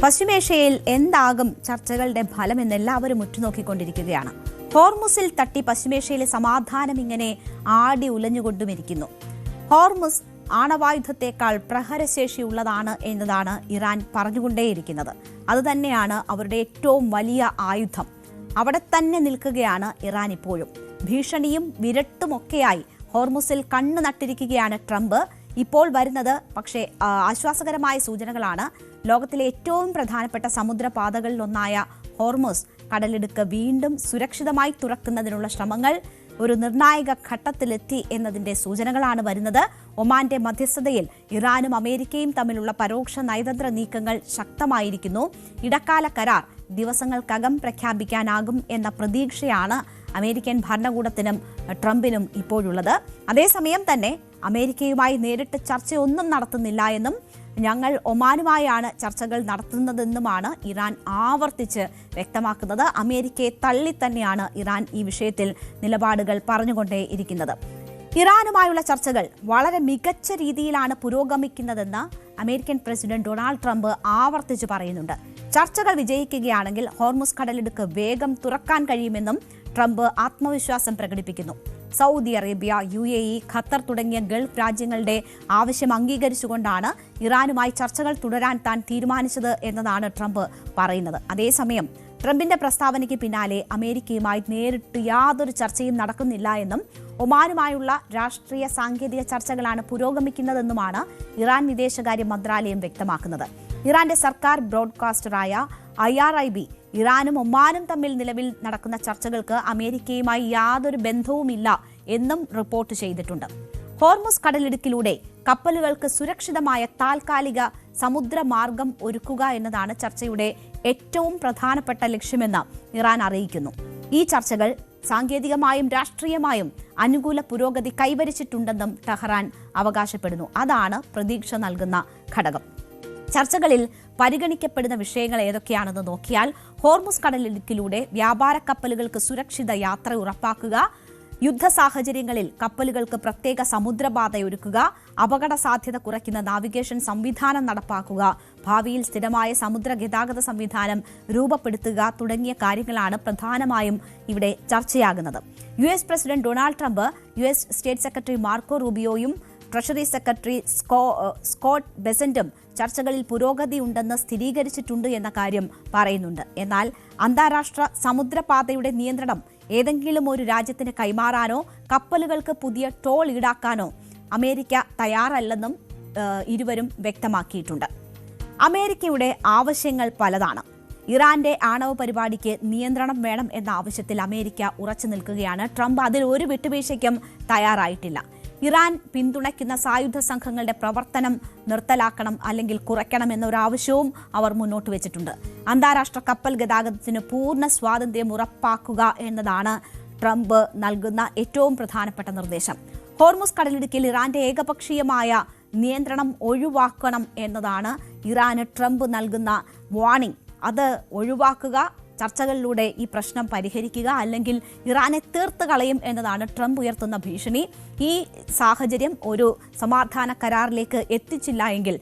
പശ്ചിമേഷ്യയിൽ എന്താകും ചർച്ചകളുടെ ഫലമെന്ന് എല്ലാവരും ഉറ്റുനോക്കിക്കൊണ്ടിരിക്കുകയാണ്. ഹോർമുസിൽ തട്ടി പശ്ചിമേഷ്യയിലെ സമാധാനം ഇങ്ങനെ ആടി ഉലഞ്ഞുകൊണ്ടുമിരിക്കുന്നു. ഹോർമുസ് ആണവായുധത്തേക്കാൾ പ്രഹരശേഷിയുള്ളതാണ് എന്നതാണ് ഇറാൻ പറഞ്ഞുകൊണ്ടേയിരിക്കുന്നത്. അതുതന്നെയാണ് അവരുടെ ഏറ്റവും വലിയ ആയുധം. അവിടെ തന്നെ നിൽക്കുകയാണ് ഇറാൻ ഇപ്പോഴും. ഭീഷണിയും വിരട്ടുമൊക്കെയായി ഹോർമുസിൽ കണ്ണു നട്ടിരിക്കുകയാണ് ട്രംപ്. ഇപ്പോൾ വരുന്നത് പക്ഷേ ആശ്വാസകരമായ സൂചനകളാണ്. ലോകത്തിലെ ഏറ്റവും പ്രധാനപ്പെട്ട സമുദ്രപാതകളിലൊന്നായ ഹോർമുസ് കടലിടുക്ക് വീണ്ടും സുരക്ഷിതമായി തുറക്കുന്നതിനുള്ള ശ്രമങ്ങൾ ഒരു നിർണായക ഘട്ടത്തിലെത്തി എന്നതിന്റെ സൂചനകളാണ് വരുന്നത്. ഒമാന്റെ മധ്യസ്ഥതയിൽ ഇറാനും അമേരിക്കയും തമ്മിലുള്ള പരോക്ഷ നയതന്ത്ര നീക്കങ്ങൾ ശക്തമായിരിക്കുന്നു. ഇടക്കാല കരാർ ദിവസങ്ങൾക്കകം പ്രഖ്യാപിക്കാനാകും എന്ന പ്രതീക്ഷയാണ് അമേരിക്കൻ ഭരണകൂടത്തിനും ട്രംപിനും ഇപ്പോഴുള്ളത്. അതേസമയം തന്നെ അമേരിക്കയുമായി നേരിട്ട് ചർച്ചയൊന്നും നടത്തുന്നില്ല എന്നും ഞങ്ങൾ ഒമാനുമായാണ് ചർച്ചകൾ നടത്തുന്നതെന്നുമാണ് ഇറാൻ ആവർത്തിച്ച് വ്യക്തമാക്കുന്നത്. അമേരിക്കയെ തള്ളി തന്നെയാണ് ഇറാൻ ഈ വിഷയത്തിൽ നിലപാടുകൾ പറഞ്ഞുകൊണ്ടേയിരിക്കുന്നത്. ഇറാനുമായുള്ള ചർച്ചകൾ വളരെ മികച്ച രീതിയിലാണ് പുരോഗമിക്കുന്നതെന്ന് അമേരിക്കൻ പ്രസിഡന്റ് ഡൊണാൾഡ് ട്രംപ് ആവർത്തിച്ച് പറയുന്നുണ്ട്. ചർച്ചകൾ വിജയിക്കുകയാണെങ്കിൽ ഹോർമുസ് കടലിടുക്ക് വേഗം തുറക്കാൻ കഴിയുമെന്നും ട്രംപ് ആത്മവിശ്വാസം പ്രകടിപ്പിക്കുന്നു. സൗദി അറേബ്യ, UAE, ഖത്തർ തുടങ്ങിയ ഗൾഫ് രാജ്യങ്ങളുടെ ആവശ്യം അംഗീകരിച്ചുകൊണ്ടാണ് ഇറാനുമായി ചർച്ചകൾ തുടരാൻ താൻ തീരുമാനിച്ചത് എന്നതാണ് ട്രംപ് പറയുന്നത്. അതേസമയം ട്രംപിന്റെ പ്രസ്താവനയ്ക്ക് പിന്നാലെ അമേരിക്കയുമായി നേരിട്ട് യാതൊരു ചർച്ചയും നടക്കുന്നില്ല എന്നും ഒമാനുമായുള്ള രാഷ്ട്രീയ സാങ്കേതിക ചർച്ചകളാണ് പുരോഗമിക്കുന്നതെന്നുമാണ് ഇറാൻ വിദേശകാര്യ മന്ത്രാലയം വ്യക്തമാക്കുന്നത്. ഇറാന്റെ സർക്കാർ ബ്രോഡ്കാസ്റ്ററായ IRIB ഇറാനും ഒമാനും തമ്മിൽ നിലവിൽ നടക്കുന്ന ചർച്ചകൾക്ക് അമേരിക്കയുമായി യാതൊരു ബന്ധവുമില്ല എന്നും റിപ്പോർട്ട് ചെയ്തിട്ടുണ്ട്. ഹോർമുസ് കടലിടുക്കിലൂടെ കപ്പലുകൾക്ക് സുരക്ഷിതമായ താൽക്കാലിക സമുദ്രമാർഗം ഒരുക്കുക എന്നതാണ് ചർച്ചയുടെ ഏറ്റവും പ്രധാനപ്പെട്ട ലക്ഷ്യമെന്ന് ഇറാൻ അറിയിക്കുന്നു. ഈ ചർച്ചകൾ സാങ്കേതികമായും രാഷ്ട്രീയമായും അനുകൂല പുരോഗതി കൈവരിച്ചിട്ടുണ്ടെന്നും ടെഹ്റാൻ അവകാശപ്പെടുന്നു. അതാണ് പ്രതീക്ഷ നൽകുന്ന ഘടകം. ചർച്ചകളിൽ പരിഗണിക്കപ്പെടുന്ന വിഷയങ്ങൾ ഏതൊക്കെയാണെന്ന് നോക്കിയാൽ ഹോർമുസ് കടലിടുക്കിലൂടെ വ്യാപാര കപ്പലുകൾക്ക് സുരക്ഷിത യാത്ര ഉറപ്പാക്കുക, യുദ്ധ സാഹചര്യങ്ങളിൽ കപ്പലുകൾക്ക് പ്രത്യേക സമുദ്രപാത ഒരുക്കുക, അപകട സാധ്യത കുറയ്ക്കുന്ന നാവിഗേഷൻ സംവിധാനം നടപ്പാക്കുക, ഭാവിയിൽ സ്ഥിരമായ സമുദ്ര ഗതാഗത സംവിധാനം രൂപപ്പെടുത്തുക തുടങ്ങിയ കാര്യങ്ങളാണ് പ്രധാനമായും ഇവിടെ ചർച്ചയാകുന്നത്. US president Donald Trump, US state secretary Marco റൂബിയോയും ട്രഷറി സെക്രട്ടറി സ്കോട്ട് ബെസന്റും ചർച്ചകളിൽ പുരോഗതിയുണ്ടെന്ന് സ്ഥിരീകരിച്ചിട്ടുണ്ട് എന്ന കാര്യം പറയുന്നുണ്ട്. എന്നാൽ അന്താരാഷ്ട്ര സമുദ്രപാതയുടെ നിയന്ത്രണം ഏതെങ്കിലും ഒരു രാജ്യത്തിന് കൈമാറാനോ കപ്പലുകൾക്ക് പുതിയ ടോൾ ഈടാക്കാനോ അമേരിക്ക തയ്യാറല്ലെന്നും ഇരുവരും വ്യക്തമാക്കിയിട്ടുണ്ട്. അമേരിക്കയുടെ ആവശ്യങ്ങൾ പലതാണ്. ഇറാന്റെ ആണവ പരിപാടിക്ക് നിയന്ത്രണം വേണം എന്ന ആവശ്യത്തിൽ അമേരിക്ക ഉറച്ചു നിൽക്കുകയാണ്. ട്രംപ് അതിൽ ഒരു വിട്ടുവീഴ്ചയ്ക്കും തയ്യാറായിട്ടില്ല. ഇറാൻ പിന്തുണയ്ക്കുന്ന സായുധ സംഘങ്ങളുടെ പ്രവർത്തനം നിർത്തലാക്കണം അല്ലെങ്കിൽ കുറയ്ക്കണം എന്നൊരാവശ്യവും അവർ മുന്നോട്ട് വെച്ചിട്ടുണ്ട്. അന്താരാഷ്ട്ര കപ്പൽ ഗതാഗതത്തിന് പൂർണ്ണ സ്വാതന്ത്ര്യം ഉറപ്പാക്കുക എന്നതാണ് ട്രംപ് നൽകുന്ന ഏറ്റവും പ്രധാനപ്പെട്ട നിർദ്ദേശം. ഹോർമുസ് കടലിടുക്കിൽ ഇറാന്റെ ഏകപക്ഷീയമായ നിയന്ത്രണം ഒഴിവാക്കണം എന്നതാണ് ഇറാന് ട്രംപ് നൽകുന്ന വാർണിംഗ്. അത് ഒഴിവാക്കുക, ചർച്ചകളിലൂടെ ഈ പ്രശ്നം പരിഹരിക്കുക, അല്ലെങ്കിൽ ഇറാനെ തീർത്ത് കളയും എന്നതാണ് ട്രംപ് ഉയർത്തുന്ന ഭീഷണി. ഈ സാഹചര്യം ഒരു സമാധാന കരാറിലേക്ക് എത്തിച്ചില്ല എങ്കിൽ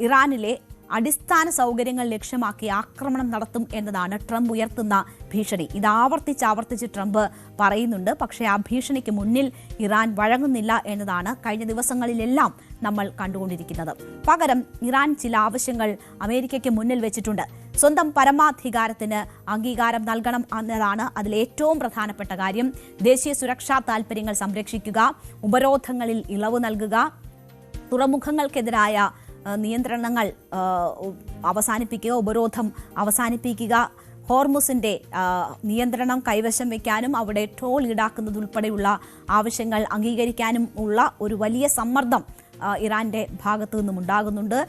ഇറാനിലെ അടിസ്ഥാന സൗകര്യങ്ങൾ ലക്ഷ്യമാക്കി ആക്രമണം നടത്തും എന്നതാണ് ട്രംപ് ഉയർത്തുന്ന ഭീഷണി. ഇത് ആവർത്തിച്ച് ട്രംപ് പറയുന്നുണ്ട്. പക്ഷേ ആ ഭീഷണിക്ക് മുന്നിൽ ഇറാൻ വഴങ്ങുന്നില്ല എന്നതാണ് കഴിഞ്ഞ ദിവസങ്ങളിലെല്ലാം നമ്മൾ കണ്ടുകൊണ്ടിരിക്കുന്നത്. പകരം ഇറാൻ ചില ആവശ്യങ്ങൾ അമേരിക്കയ്ക്ക് മുന്നിൽ വെച്ചിട്ടുണ്ട്. സ്വന്തം പരമാധികാരത്തിന് അംഗീകാരം നൽകണം എന്നതാണ് അതിലേറ്റവും പ്രധാനപ്പെട്ട കാര്യം. ദേശീയ സുരക്ഷാ താൽപ്പര്യങ്ങൾ സംരക്ഷിക്കുക, ഉപരോധങ്ങളിൽ ഇളവ് നൽകുക, തുറമുഖങ്ങൾക്കെതിരായ നിയന്ത്രണങ്ങൾ അവസാനിപ്പിക്കുക, ഉപരോധം അവസാനിപ്പിക്കുക, ഹോർമുസിന്റെ നിയന്ത്രണം കൈവശം വയ്ക്കാനും അവിടെ ടോൾ ഈടാക്കുന്നതുൾപ്പെടെയുള്ള ആവശ്യങ്ങൾ അംഗീകരിക്കാനും ഉള്ള ഒരു വലിയ സമ്മർദ്ദം ഇറാന്റെ ഭാഗത്തു നിന്നും ഉണ്ടാകുന്നുണ്ട്.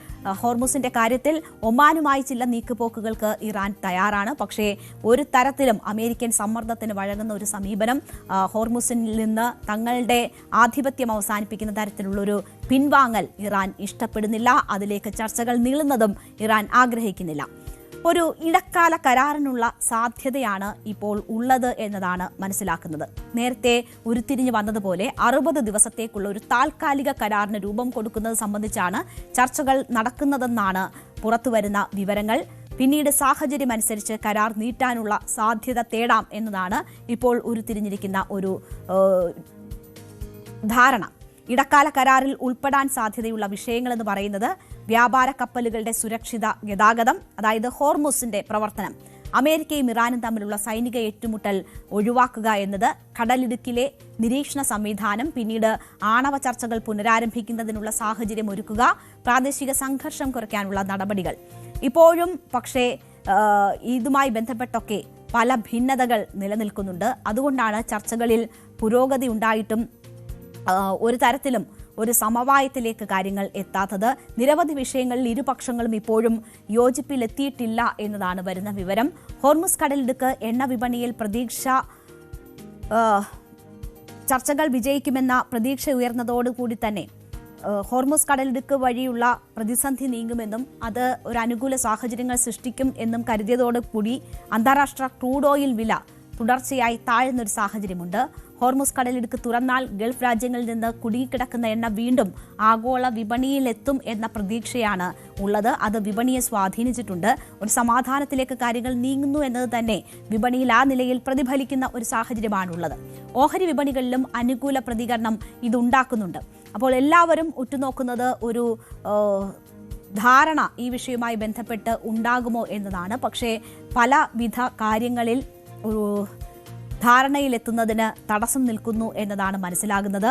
ഹോർമുസിന്റെ കാര്യത്തിൽ ഒമാനുമായി ചില നീക്കുപോക്കുകൾക്ക് ഇറാൻ തയ്യാറാണ്. പക്ഷേ ഒരു തരത്തിലും അമേരിക്കൻ സമ്മർദ്ദത്തിന് വഴങ്ങുന്ന ഒരു സമീപനം ഹോർമുസിൽ നിന്ന് തങ്ങളുടെ ആധിപത്യം അവസാനിപ്പിക്കുന്ന തരത്തിലുള്ളൊരു പിൻവാങ്ങൽ ഇറാൻ ഇഷ്ടപ്പെടുന്നില്ല. അതിലേക്ക് ചർച്ചകൾ നീളുന്നതും ഇറാൻ ആഗ്രഹിക്കുന്നില്ല. ഒരു ഇടക്കാല കരാറിനുള്ള സാധ്യതയാണ് ഇപ്പോൾ ഉള്ളത് എന്നതാണ് മനസ്സിലാക്കുന്നത്. നേരത്തെ ഉരുത്തിരിഞ്ഞു വന്നതുപോലെ 60 ദിവസത്തേക്കുള്ള ഒരു താൽക്കാലിക കരാറിന് രൂപം കൊടുക്കുന്നത് സംബന്ധിച്ചാണ് ചർച്ചകൾ നടക്കുന്നതെന്നാണ് പുറത്തുവരുന്ന വിവരങ്ങൾ. പിന്നീട് സാഹചര്യമനുസരിച്ച് കരാർ നീട്ടാനുള്ള സാധ്യത തേടാം എന്നതാണ് ഇപ്പോൾ ഉരുത്തിരിഞ്ഞിരിക്കുന്ന ഒരു ധാരണ. ഇടക്കാല കരാറിൽ ഉൾപ്പെടാൻ സാധ്യതയുള്ള വിഷയങ്ങളെന്ന് പറയുന്നത് വ്യാപാര കപ്പലുകളുടെ സുരക്ഷിത ഗതാഗതം, അതായത് ഹോർമുസിന്റെ പ്രവർത്തനം, അമേരിക്കയും ഇറാനും തമ്മിലുള്ള സൈനിക ഏറ്റുമുട്ടൽ ഒഴിവാക്കുക എന്നത്, കടലിടുക്കിലെ നിരീക്ഷണ സംവിധാനം, പിന്നീട് ആണവ ചർച്ചകൾ പുനരാരംഭിക്കുന്നതിനുള്ള സാഹചര്യം ഒരുക്കുക, പ്രാദേശിക സംഘർഷം കുറയ്ക്കാനുള്ള നടപടികൾ. ഇപ്പോഴും പക്ഷേ ഇതുമായി ബന്ധപ്പെട്ടൊക്കെ പല ഭിന്നതകൾ നിലനിൽക്കുന്നുണ്ട്. അതുകൊണ്ടാണ് ചർച്ചകളിൽ പുരോഗതി ഉണ്ടായിട്ടും ഒരു തരത്തിലും ഒരു സമവായത്തിലേക്ക് കാര്യങ്ങൾ എത്താത്തത്. നിരവധി വിഷയങ്ങളിൽ ഇരുപക്ഷങ്ങളും ഇപ്പോഴും യോജിപ്പിലെത്തിയിട്ടില്ല എന്നതാണ് വരുന്ന വിവരം. ഹോർമുസ് കടലിടുക്ക് എണ്ണ വിപണിയിൽ ചർച്ചകൾ വിജയിക്കുമെന്ന പ്രതീക്ഷ ഉയർന്നതോടുകൂടി തന്നെ ഹോർമുസ് കടലിടുക്ക് വഴിയുള്ള പ്രതിസന്ധി നീങ്ങുമെന്നും അത് ഒരു അനുകൂല സാഹചര്യങ്ങൾ സൃഷ്ടിക്കും എന്നും കരുതിയതോടുകൂടി അന്താരാഷ്ട്ര ക്രൂഡ് ഓയിൽ വില തുടർച്ചയായി താഴ്ന്നൊരു സാഹചര്യമുണ്ട്. ഹോർമുസ് കടലിടുക്ക് തുറന്നാൽ ഗൾഫ് രാജ്യങ്ങളിൽ നിന്ന് കുടുങ്ങിക്കിടക്കുന്ന എണ്ണ വീണ്ടും ആഗോള വിപണിയിലെത്തും എന്ന പ്രതീക്ഷയാണ് ഉള്ളത്. അത് വിപണിയെ സ്വാധീനിച്ചിട്ടുണ്ട്. ഒരു സമാധാനത്തിലേക്ക് കാര്യങ്ങൾ നീങ്ങുന്നു എന്നത് തന്നെ വിപണിയിൽ ആ നിലയിൽ പ്രതിഫലിക്കുന്ന ഒരു സാഹചര്യമാണുള്ളത്. ഓഹരി വിപണികളിലും അനുകൂല പ്രതികരണം ഇതുണ്ടാക്കുന്നുണ്ട്. അപ്പോൾ എല്ലാവരും ഉറ്റുനോക്കുന്നത് ഒരു ധാരണ ഈ വിഷയവുമായി ബന്ധപ്പെട്ട് ഉണ്ടാകുമോ എന്നതാണ്. പക്ഷേ പലവിധ കാര്യങ്ങളിൽ ഒരു ധാരണയിലെത്തുന്നതിന് തടസ്സം നിൽക്കുന്നു എന്നതാണ് മനസ്സിലാകുന്നത്.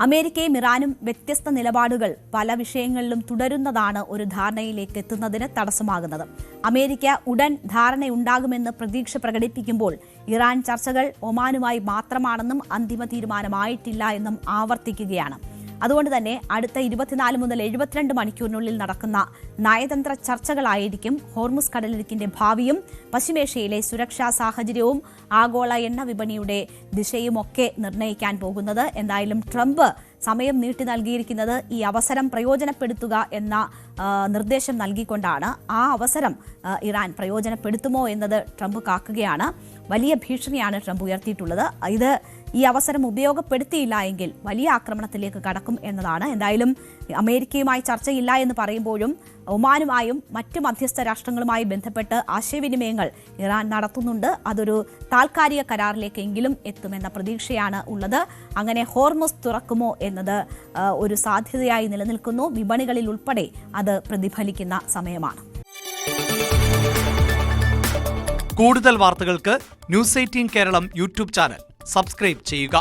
അമേരിക്കയും ഇറാനും വ്യത്യസ്ത നിലപാടുകൾ പല വിഷയങ്ങളിലും തുടരുന്നതാണ് ഒരു ധാരണയിലേക്ക് എത്തുന്നതിന് തടസ്സമാകുന്നത്. അമേരിക്ക ഉടൻ ധാരണയുണ്ടാകുമെന്ന് പ്രതീക്ഷ പ്രകടിപ്പിക്കുമ്പോൾ ഇറാൻ ചർച്ചകൾ ഒമാനുമായി മാത്രമാണെന്നും അന്തിമ തീരുമാനമായിട്ടില്ല എന്നും ആവർത്തിക്കുകയാണ്. അതുകൊണ്ട് തന്നെ അടുത്ത 24 മുതൽ 72 മണിക്കൂറിനുള്ളിൽ നടക്കുന്ന നയതന്ത്ര ചർച്ചകളായിരിക്കും ഹോർമുസ് കടലിടുക്കിന്റെ ഭാവിയും പശ്ചിമേഷ്യയിലെ സുരക്ഷാ സാഹചര്യവും ആഗോള എണ്ണ വിപണിയുടെ ദിശയുമൊക്കെ നിർണ്ണയിക്കാൻ പോകുന്നത്. എന്തായാലും ട്രംപ് സമയം നീട്ടി നൽകിയിരിക്കുന്നത് ഈ അവസരം പ്രയോജനപ്പെടുത്തുക എന്ന നിർദ്ദേശം നൽകിക്കൊണ്ടാണ്. ആ അവസരം ഇറാൻ പ്രയോജനപ്പെടുത്തുമോ എന്നത് ട്രംപ് കാക്കുകയാണ്. വലിയ ഭീഷണിയാണ് ട്രംപ് ഉയർത്തിയിട്ടുള്ളത്. ഈ അവസരം ഉപയോഗപ്പെടുത്തിയില്ല എങ്കിൽ വലിയ ആക്രമണത്തിലേക്ക് കടക്കും എന്നതാണ്. എന്തായാലും അമേരിക്കയുമായി ചർച്ചയില്ല എന്ന് പറയുമ്പോഴും ഒമാനുമായും മറ്റ് മധ്യസ്ഥ രാഷ്ട്രങ്ങളുമായി ബന്ധപ്പെട്ട് ആശയവിനിമയങ്ങൾ ഇറാൻ നടത്തുന്നുണ്ട്. അതൊരു താൽക്കാലിക കരാറിലേക്കെങ്കിലും എത്തുമെന്ന പ്രതീക്ഷയാണ് ഉള്ളത്. അങ്ങനെ ഹോർമുസ് തുറക്കുമോ എന്നത് ഒരു സാധ്യതയായി നിലനിൽക്കുന്നു. വിപണികളിൽ ഉൾപ്പെടെ അത് പ്രതിഫലിക്കുന്ന സമയമാണ്. കൂടുതൽ വാർത്തകൾക്ക് news 18 Keralam YouTube channel subscribe ചെയ്യുക.